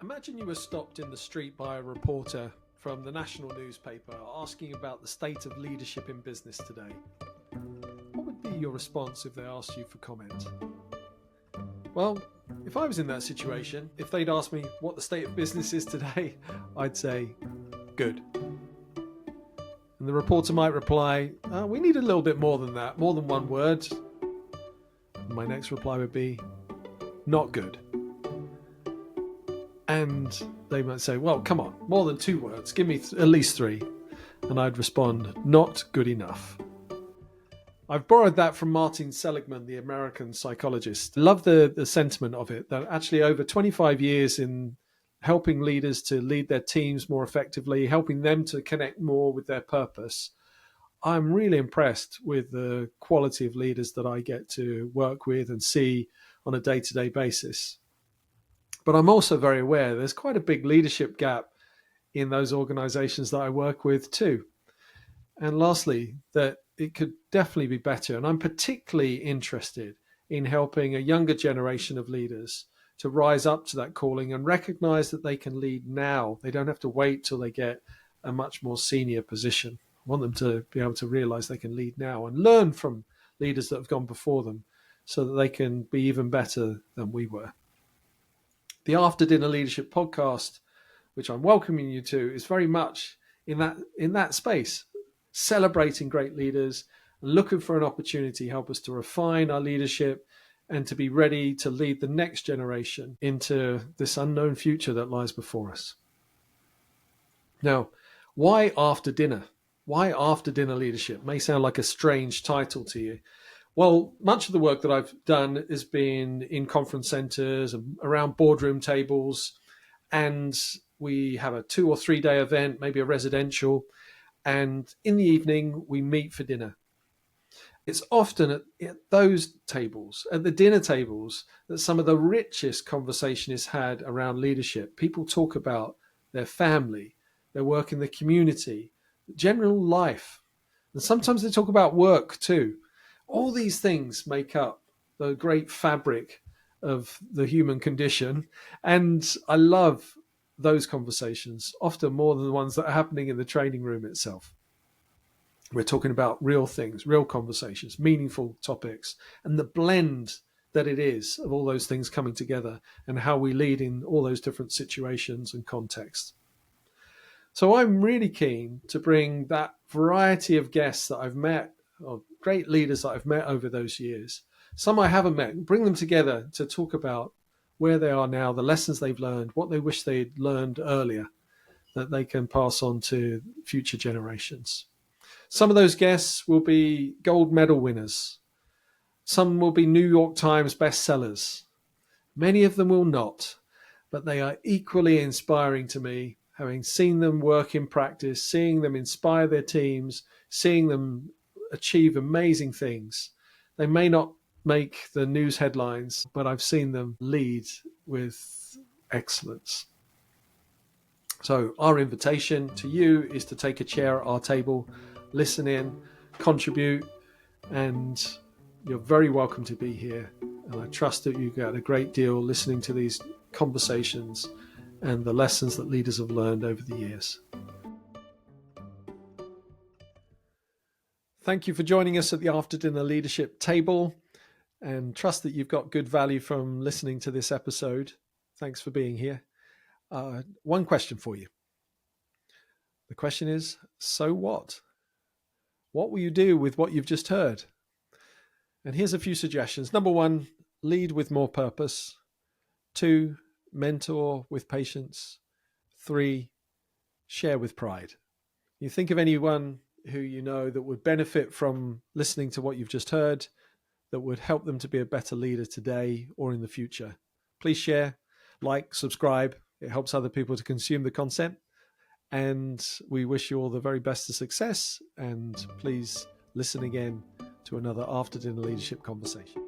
Imagine you were stopped in the street by a reporter from the national newspaper asking about the state of leadership in business today. What would be your response if they asked you for comment? Well, if I was in that situation, if they'd asked me what the state of business is today, I'd say, good. And the reporter might reply, we need a little bit more than that, more than one word. And my next reply would be, not good. And they might say, well, come on, more than 2 words, give me at least 3. And I'd respond, not good enough. I've borrowed that from Martin Seligman, the American psychologist. I love the sentiment of it, that actually over 25 years in helping leaders to lead their teams more effectively, helping them to connect more with their purpose, I'm really impressed with the quality of leaders that I get to work with and see on a day-to-day basis. But I'm also very aware there's quite a big leadership gap in those organizations that I work with too. And lastly, that it could definitely be better. And I'm particularly interested in helping a younger generation of leaders to rise up to that calling and recognize that they can lead now. They don't have to wait till they get a much more senior position. I want them to be able to realize they can lead now and learn from leaders that have gone before them so that they can be even better than we were. The After Dinner Leadership podcast, which I'm welcoming you to, is very much in that space, celebrating great leaders, looking for an opportunity to help us to refine our leadership and to be ready to lead the next generation into this unknown future that lies before us. Now, why after dinner? Why after dinner leadership? May sound like a strange title to you. Well, much of the work that I've done has been in conference centers and around boardroom tables, and we have a 2 or 3 day event, maybe a residential, and in the evening we meet for dinner. It's often at those tables, at the dinner tables, that some of the richest conversation is had around leadership. People talk about their family, their work in the community, general life, and sometimes they talk about work too. All these things make up the great fabric of the human condition. And I love those conversations, often more than the ones that are happening in the training room itself. We're talking about real things, real conversations, meaningful topics, and the blend that it is of all those things coming together and how we lead in all those different situations and contexts. So I'm really keen to bring that variety of guests that I've met, or great leaders that I've met over those years, some I haven't met, bring them together to talk about where they are now, the lessons they've learned, what they wish they'd learned earlier that they can pass on to future generations. Some of those guests will be gold medal winners. Some will be New York Times bestsellers. Many of them will not, but they are equally inspiring to me, having seen them work in practice, seeing them inspire their teams, seeing them achieve amazing things. They may not make the news headlines, but I've seen them lead with excellence. So our invitation to you is to take a chair at our table, listen in, contribute, and you're very welcome to be here. And I trust that you get a great deal listening to these conversations and the lessons that leaders have learned over the years. Thank you for joining us at the After Dinner Leadership table, and trust that you've got good value from listening to this episode. Thanks for being here. One question for you. The question is, so what? What will you do with what you've just heard? And here's a few suggestions. Number 1, lead with more purpose. 2, mentor with patience. 3, share with pride. You think of anyone who you know that would benefit from listening to what you've just heard, that would help them to be a better leader today or in the future. Please share, like, subscribe. It helps other people to consume the content. And we wish you all the very best of success. And please listen again to another After Dinner Leadership conversation.